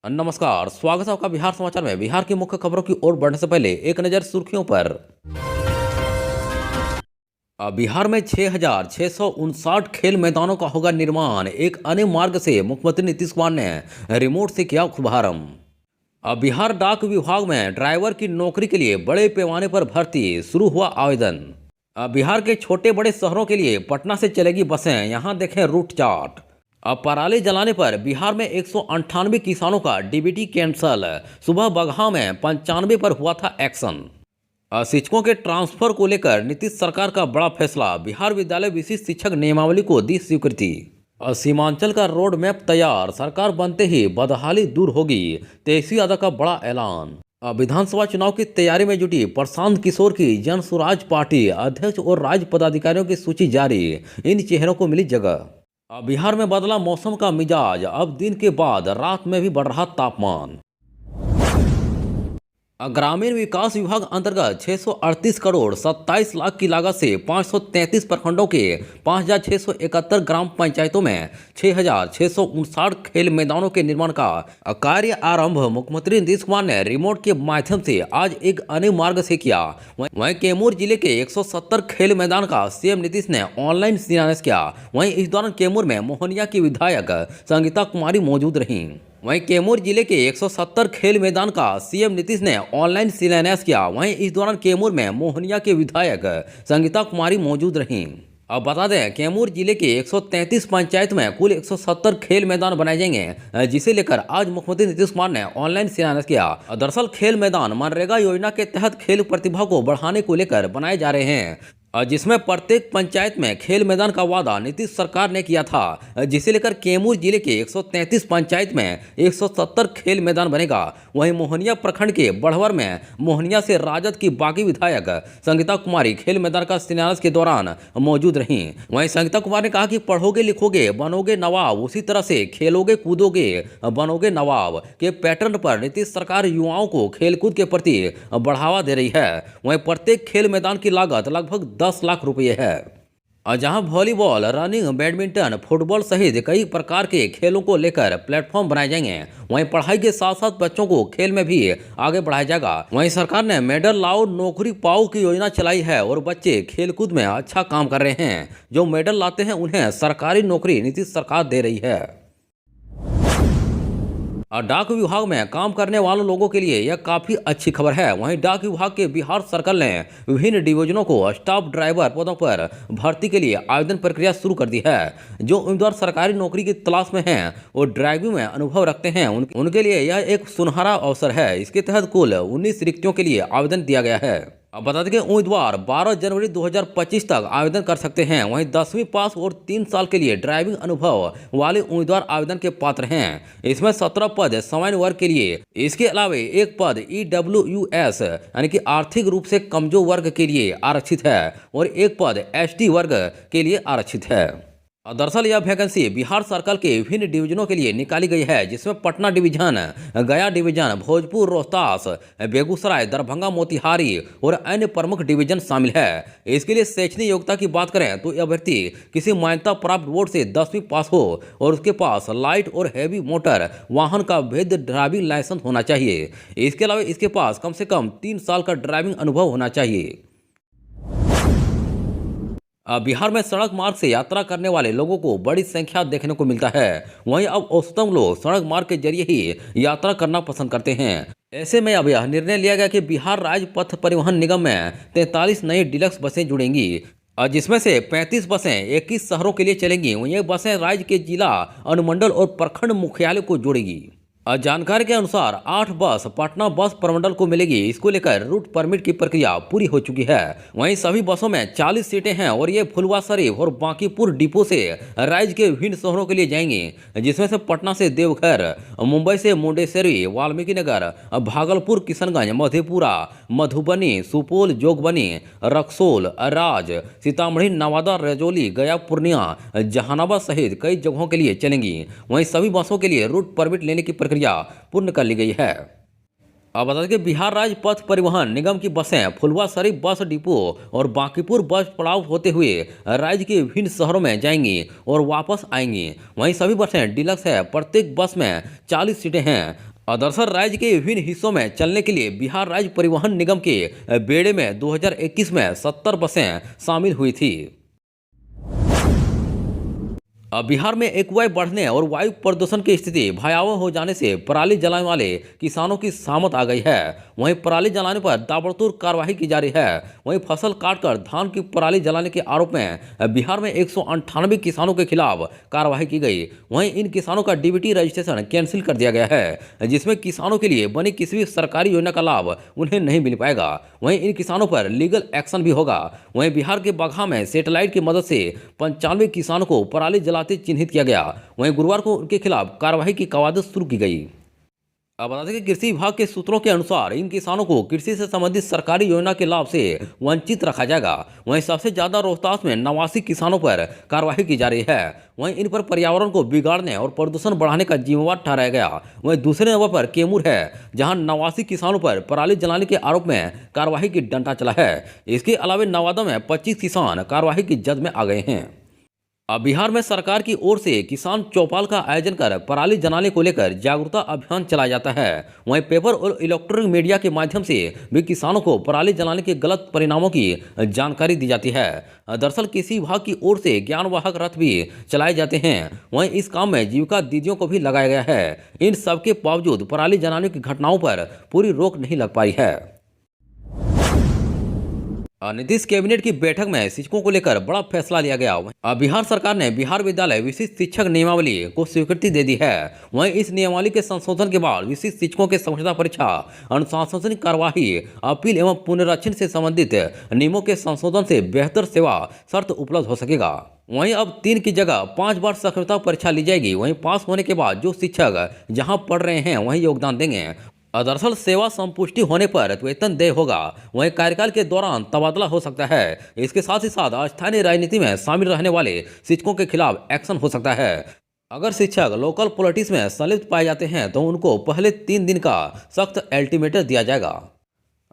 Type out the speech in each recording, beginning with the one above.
नमस्कार, स्वागत है आपका बिहार समाचार में। बिहार की मुख्य खबरों की ओर बढ़ने से पहले एक नज़र सुर्खियों पर। बिहार में 6,659 खेल मैदानों का होगा निर्माण। एक अन्य मार्ग से मुख्यमंत्री नीतीश कुमार ने रिमोट से किया शुभारंभ। बिहार डाक विभाग में ड्राइवर की नौकरी के लिए बड़े पैमाने पर भर्ती, शुरू हुआ आवेदन। बिहार के छोटे बड़े शहरों के लिए पटना से चलेगी बसें, यहां देखें रूट चार्ट। अब पराली जलाने पर बिहार में 198 किसानों का डीबीटी कैंसल। सुबह बगहा में 95 पर हुआ था एक्शन। शिक्षकों के ट्रांसफर को लेकर नीतीश सरकार का बड़ा फैसला। बिहार विद्यालय विशिष्ट शिक्षक नियमावली को दी स्वीकृति। सीमांचल का रोड मैप तैयार, सरकार बनते ही बदहाली दूर होगी। तेजस्वी यादव का बड़ा ऐलान। विधानसभा चुनाव की तैयारी में जुटी प्रशांत किशोर की जन स्वराज पार्टी। अध्यक्ष और राज्य पदाधिकारियों की सूची जारी, इन चेहरों को मिली जगह। बिहार में बदला मौसम का मिजाज, अब दिन के बाद रात में भी बढ़ रहा तापमान। ग्रामीण विकास विभाग अंतर्गत 638 करोड़ 27 लाख की लागत से 533 प्रखंडों के 5,671 ग्राम पंचायतों में 6,659 खेल मैदानों के निर्माण का कार्य आरंभ। मुख्यमंत्री नीतीश कुमार ने रिमोट के माध्यम से आज एक अन्य मार्ग से किया। वहीं कैमूर जिले के 170 खेल मैदान का सीएम नीतीश ने ऑनलाइन शिलान्यास किया। वहीं इस दौरान कैमूर में मोहनिया की विधायक संगीता कुमारी मौजूद रहीं। वहीं कैमूर जिले के 170 खेल मैदान का सीएम नीतीश ने ऑनलाइन शिलान्यास किया। वहीं इस दौरान कैमूर में मोहनिया के विधायक संगीता कुमारी मौजूद रहीं। अब बता दें, कैमूर जिले के 133 पंचायत में कुल 170 खेल मैदान बनाए जाएंगे, जिसे लेकर आज मुख्यमंत्री नीतीश कुमार ने ऑनलाइन शिलान्यास किया। दरअसल खेल मैदान मनरेगा योजना के तहत खेल प्रतिभा को बढ़ाने को लेकर बनाए जा रहे हैं, जिसमें प्रत्येक पंचायत में खेल मैदान का वादा नीतीश सरकार ने किया था, जिसे लेकर कैमूर जिले के 133 पंचायत में 170 खेल मैदान बनेगा। वहीं मोहनिया प्रखंड के बढ़वर में मोहनिया से राजद की बागी विधायक संगीता कुमारी खेल मैदान का शिलान्यास के दौरान मौजूद रहीं। वहीं संगीता कुमार ने कहा कि पढ़ोगे लिखोगे बनोगे नवाब, उसी तरह से खेलोगे कूदोगे बनोगे नवाब के पैटर्न पर नीतीश सरकार युवाओं को खेलकूद के प्रति बढ़ावा दे रही है। वहीं प्रत्येक खेल मैदान की लागत लगभग 10 लाख रुपये है, जहां वॉलीबॉल, रनिंग, बैडमिंटन, फुटबॉल सहित कई प्रकार के खेलों को लेकर प्लेटफॉर्म बनाए जाएंगे। वहीं पढ़ाई के साथ साथ बच्चों को खेल में भी आगे बढ़ाया जाएगा। वहीं सरकार ने मेडल लाओ नौकरी पाओ की योजना चलाई है और बच्चे खेलकूद में अच्छा काम कर रहे हैं। जो मेडल लाते हैं उन्हें सरकारी नौकरी नीतीश सरकार दे रही है। डाक विभाग में काम करने वाले लोगों के लिए यह काफी अच्छी खबर है। वहीं डाक विभाग के बिहार सर्कल ने विभिन्न डिवीजनों को स्टाफ ड्राइवर पदों पर भर्ती के लिए आवेदन प्रक्रिया शुरू कर दी है। जो उम्मीदवार सरकारी नौकरी की तलाश में हैं और ड्राइविंग में अनुभव रखते हैं, उनके लिए यह एक सुनहरा अवसर है। इसके तहत कुल 19 रिक्तियों के लिए आवेदन दिया गया है। अब बता दें कि उम्मीदवार 12 जनवरी 2025 तक आवेदन कर सकते हैं। वहीं 10वीं पास और 3 साल के लिए ड्राइविंग अनुभव वाले उम्मीदवार आवेदन के पात्र हैं। इसमें 17 पद सामान्य वर्ग के लिए, इसके अलावा एक पद EWS यानी कि आर्थिक रूप से कमजोर वर्ग के लिए आरक्षित है और एक पद ST वर्ग के लिए आरक्षित है। दरअसल यह वैकेंसी बिहार सर्कल के विभिन्न डिवीजनों के लिए निकाली गई है, जिसमें पटना डिवीजन, गया डिवीजन, भोजपुर, रोहतास, बेगूसराय, दरभंगा, मोतिहारी और अन्य प्रमुख डिवीजन शामिल है। इसके लिए शैक्षणिक योग्यता की बात करें तो यह अभ्यर्थी किसी मान्यता प्राप्त बोर्ड से 10वीं पास हो और उसके पास लाइट और हैवी मोटर वाहन का वैध ड्राइविंग लाइसेंस होना चाहिए। इसके अलावा इसके पास कम से कम 3 साल का ड्राइविंग अनुभव होना चाहिए। बिहार में सड़क मार्ग से यात्रा करने वाले लोगों को बड़ी संख्या देखने को मिलता है। वहीं अब औसतन लोग सड़क मार्ग के जरिए ही यात्रा करना पसंद करते हैं। ऐसे में अब यह निर्णय लिया गया कि बिहार राज्य पथ परिवहन निगम में 43 नई डीलक्स बसें जुड़ेंगी, जिसमें से 35 बसें 21 शहरों के लिए चलेंगी। वहीं ये बसें राज्य के जिला, अनुमंडल और प्रखंड मुख्यालय को जोड़ेगी। जानकारी के अनुसार 8 बस पटना बस प्रमंडल को मिलेगी। इसको लेकर रूट परमिट की प्रक्रिया पूरी हो चुकी है। वहीं सभी बसों में 40 सीटें हैं और ये फुलवाशरीफ और बांकीपुर डिपो से राज्य के विभिन्न शहरों के लिए जाएंगी, जिसमें से पटना से देवघर, मुंबई से मुंडेश्वरी, वाल्मीकि नगर, भागलपुर, किशनगंज, मधेपुरा, मधुबनी, सुपौल, जोगबनी, रक्सौल, राज, सीतामढ़ी, नवादा, रजौली, गया, पूर्णिया, जहानाबाद सहित कई जगहों के लिए चलेंगी। वहीं सभी बसों के लिए रूट परमिट लेने की प्रक्रिया पूर्ण कर ली गई है। अब बता दें कि बिहार राज्य पथ परिवहन निगम की बसें फुलवाशरीफ बस डिपो और बांकीपुर बस पड़ाव होते हुए राज्य के विभिन्न शहरों में जाएंगी और वापस आएंगी। वहीं सभी बसें डीलक्स है। प्रत्येक बस में 40 सीटें हैं। दरअसल राज्य के विभिन्न हिस्सों में चलने के लिए बिहार राज्य परिवहन निगम के बेड़े में 2021 में 70 बसें शामिल हुई थी। अब बिहार में एक्वाई बढ़ने और वायु प्रदूषण की स्थिति भयावह हो जाने से पराली जलाने वाले किसानों की सामत आ गई है। वहीं पराली जलाने पर ताबड़तोड़ कार्रवाई की जा रही है। वहीं फसल काटकर धान की पराली जलाने के आरोप में बिहार में 198 किसानों के खिलाफ कार्रवाई की गई। वहीं इन किसानों का डीबीटी रजिस्ट्रेशन कैंसिल कर दिया गया है, जिसमें किसानों के लिए बनी किसी भी सरकारी योजना का लाभ उन्हें नहीं मिल पाएगा। वहीं इन किसानों पर लीगल एक्शन भी होगा। वहीं बिहार के बगहा में सैटेलाइट की मदद से 95 किसानों को पराली जलाते चिन्हित किया गया। वहीं गुरुवार को उनके खिलाफ कार्रवाई की कवायद शुरू की गई। अब बता दें कि कृषि विभाग के सूत्रों के अनुसार इन किसानों को कृषि से संबंधित सरकारी योजना के लाभ से वंचित रखा जाएगा। वहीं सबसे ज्यादा रोहतास में 89 किसानों पर कार्रवाई की जा रही है। वहीं इन पर पर्यावरण को बिगाड़ने और प्रदूषण बढ़ाने का जिम्मेवार ठहराया गया। वहीं दूसरे नंबर पर कैमूर है, जहां 89 किसानों पर पराली जलाने के आरोप में कार्रवाई की डंडा चला है। इसके अलावा नवादा में 25 किसान कार्रवाई की जद में आ गए हैं। अब बिहार में सरकार की ओर से किसान चौपाल का आयोजन कर पराली जलाने को लेकर जागरूकता अभियान चलाया जाता है। वहीं पेपर और इलेक्ट्रॉनिक मीडिया के माध्यम से भी किसानों को पराली जलाने के गलत परिणामों की जानकारी दी जाती है। दरअसल कृषि विभाग की ओर से ज्ञानवाहक रथ भी चलाए जाते हैं। वहीं इस काम में जीविका दीदियों को भी लगाया गया है। इन सबके बावजूद पराली जलाने की घटनाओं पर पूरी रोक नहीं लग पाई है। नीतीश कैबिनेट की बैठक में शिक्षकों को लेकर बड़ा फैसला लिया गया। बिहार सरकार ने बिहार विद्यालय विशिष्ट शिक्षक नियमावली को स्वीकृति दे दी है। वहीं इस नियमावली के संशोधन के बाद विशिष्ट शिक्षकों के समझौता परीक्षा, अनुशासनिक कार्यवाही, अपील एवं पुनरीक्षण से संबंधित नियमों के संशोधन से बेहतर सेवा शर्त उपलब्ध हो सकेगा। वहीं अब 3 की जगह 5 बार साक्षरता परीक्षा ली जाएगी। वहीं पास होने के बाद जो शिक्षक जहां पढ़ रहे हैं वहीं योगदान देंगे। दरअसल सेवा संपुष्टि होने पर वेतन देय होगा। वहीं कार्यकाल के दौरान तबादला हो सकता है। इसके साथ ही साथ स्थानीय राजनीति में शामिल रहने वाले शिक्षकों के खिलाफ एक्शन हो सकता है। अगर शिक्षक लोकल पॉलिटिक्स में संलिप्त पाए जाते हैं तो उनको पहले 3 दिन का सख्त अल्टीमेटम दिया जाएगा।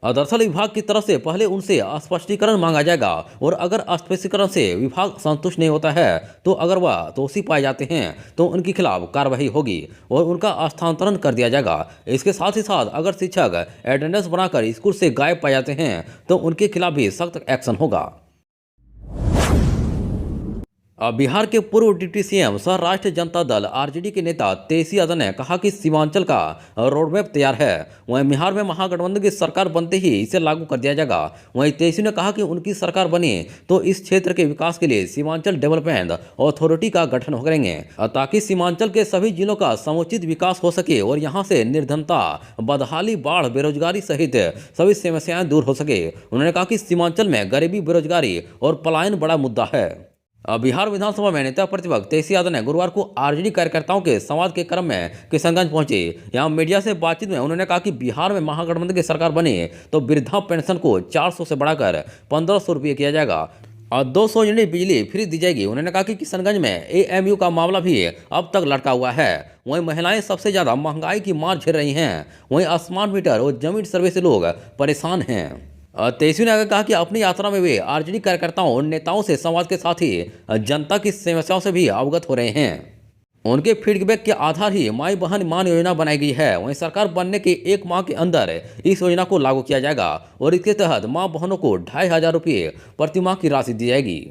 दरअसल विभाग की तरफ से पहले उनसे स्पष्टीकरण मांगा जाएगा और अगर स्पष्टीकरण से विभाग संतुष्ट नहीं होता है तो अगर वह दोषी पाए जाते हैं तो उनके खिलाफ कार्रवाई होगी और उनका स्थानांतरण कर दिया जाएगा। इसके साथ ही साथ अगर शिक्षक अटेंडेंस बनाकर स्कूल से गायब पाए जाते हैं तो उनके खिलाफ भी सख्त एक्शन होगा। बिहार के पूर्व डिप्टी सीएम सह राष्ट्रीय जनता दल आरजेडी के नेता तेजस्वी यादव ने कहा कि सीमांचल का रोडमैप तैयार है। वहीं बिहार में महागठबंधन की सरकार बनते ही इसे लागू कर दिया जाएगा। वहीं तेजस्वी ने कहा कि उनकी सरकार बनी तो इस क्षेत्र के विकास के लिए सीमांचल डेवलपमेंट अथॉरिटी का गठन करेंगे ताकि सीमांचल के सभी जिलों का समुचित विकास हो सके और यहाँ से निर्धनता, बदहाली, बाढ़, बेरोजगारी सहित सभी समस्याएं दूर हो सके। उन्होंने कहा कि सीमांचल में गरीबी, बेरोजगारी और पलायन बड़ा मुद्दा है। बिहार विधानसभा में नेता प्रतिपक्ष तेजस्वी यादव ने गुरुवार को आरजेडी कार्यकर्ताओं के संवाद के क्रम में किशनगंज पहुंचे। यहां मीडिया से बातचीत में उन्होंने कहा कि बिहार में महागठबंधन की सरकार बने तो वृद्धा पेंशन को 400 से बढ़ाकर 1500 रुपये किया जाएगा और 200 यूनिट बिजली फ्री दी जाएगी। उन्होंने कहा कि किशनगंज में एएमयू का मामला भी अब तक लटका हुआ है। वहीं महिलाएं सबसे ज्यादा महंगाई की मार झेल रही हैं। वहीं स्मार्ट मीटर और जमीन सर्वे से लोग परेशान हैं। तेजस्वी ने आगे कहा कि अपनी यात्रा में वे आरजेडी कार्यकर्ताओं और नेताओं से संवाद के साथ ही जनता की समस्याओं से भी अवगत हो रहे हैं। उनके फीडबैक के आधार ही माई बहन मान योजना बनाई गई है। वहीं सरकार बनने के 1 माह के अंदर इस योजना को लागू किया जाएगा और इसके तहत मां बहनों को 2500 रुपये प्रति माह की राशि दी जाएगी।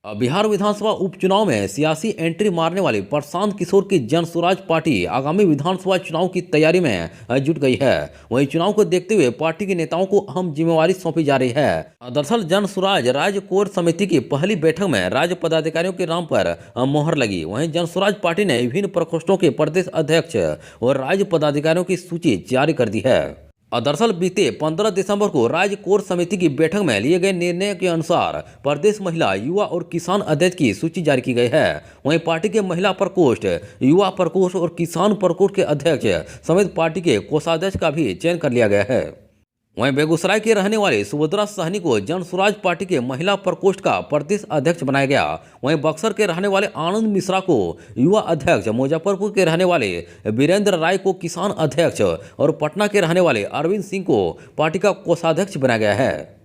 बिहार विधानसभा उपचुनाव में सियासी एंट्री मारने वाले प्रशांत किशोर की जन स्वराज पार्टी आगामी विधानसभा चुनाव की तैयारी में जुट गई है। वहीं चुनाव को देखते हुए पार्टी के नेताओं को अहम जिम्मेवारी सौंपी जा रही है। दरअसल जन स्वराज राज्य कोर समिति की पहली बैठक में राज्य पदाधिकारियों के नाम पर मोहर लगी। वहीं जन स्वराज पार्टी ने विभिन्न प्रकोष्ठों के प्रदेश अध्यक्ष और राज्य पदाधिकारियों की सूची जारी कर दी है। दरअसल बीते 15 दिसंबर को राज्य कोर समिति की बैठक में लिए गए निर्णय के अनुसार प्रदेश महिला, युवा और किसान अध्यक्ष की सूची जारी की गई है। वहीं पार्टी के महिला प्रकोष्ठ, युवा प्रकोष्ठ और किसान प्रकोष्ठ के अध्यक्ष समेत पार्टी के कोषाध्यक्ष का भी चयन कर लिया गया है। वहीं बेगूसराय के रहने वाले सुभद्रा सहनी को जन स्वराज पार्टी के महिला प्रकोष्ठ का प्रदेश अध्यक्ष बनाया गया। वहीं बक्सर के रहने वाले आनंद मिश्रा को युवा अध्यक्ष, मुजफ्फरपुर के रहने वाले वीरेंद्र राय को किसान अध्यक्ष और पटना के रहने वाले अरविंद सिंह को पार्टी का कोषाध्यक्ष बनाया गया है।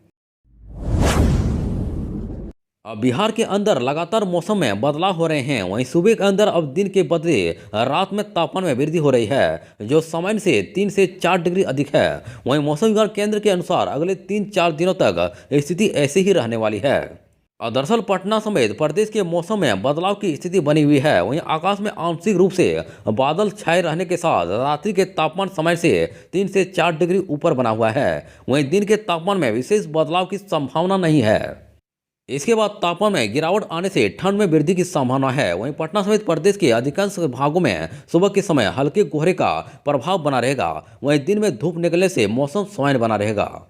अब बिहार के अंदर लगातार मौसम में बदलाव हो रहे हैं। वहीं सुबह के अंदर अब दिन के बदले रात में तापमान में वृद्धि हो रही है, जो सामान्य से 3 से 4 डिग्री अधिक है। वहीं मौसम विज्ञान केंद्र के अनुसार अगले 3-4 दिनों तक स्थिति ऐसे ही रहने वाली है। और दरअसल पटना समेत प्रदेश के मौसम में बदलाव की स्थिति बनी हुई है। वहीं आकाश में आंशिक रूप से बादल छाए रहने के साथ रात्रि के तापमान समय से 3 से 4 डिग्री ऊपर बना हुआ है। वहीं दिन के तापमान में विशेष बदलाव की संभावना नहीं है। इसके बाद तापमान में गिरावट आने से ठंड में वृद्धि की संभावना है। वहीं पटना समेत प्रदेश के अधिकांश भागों में सुबह के समय हल्के कोहरे का प्रभाव बना रहेगा। वहीं दिन में धूप निकलने से मौसम सामान्य बना रहेगा।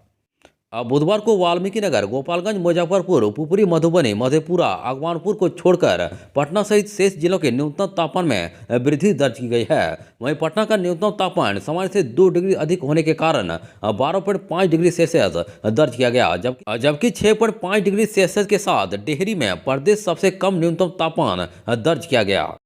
अब बुधवार को वाल्मीकि नगर, गोपालगंज, मुजफ्फरपुर, पुपरी, मधुबनी, मधेपुरा, आगवानपुर को छोड़कर पटना सहित शेष जिलों के न्यूनतम तापमान में वृद्धि दर्ज की गई है। वहीं पटना का न्यूनतम तापमान सामान्य से 2 डिग्री अधिक होने के कारण 12.5 डिग्री सेल्सियस दर्ज किया गया, जबकि 6.5 डिग्री सेल्सियस के साथ डेहरी में प्रदेश सबसे कम न्यूनतम तापमान दर्ज किया गया।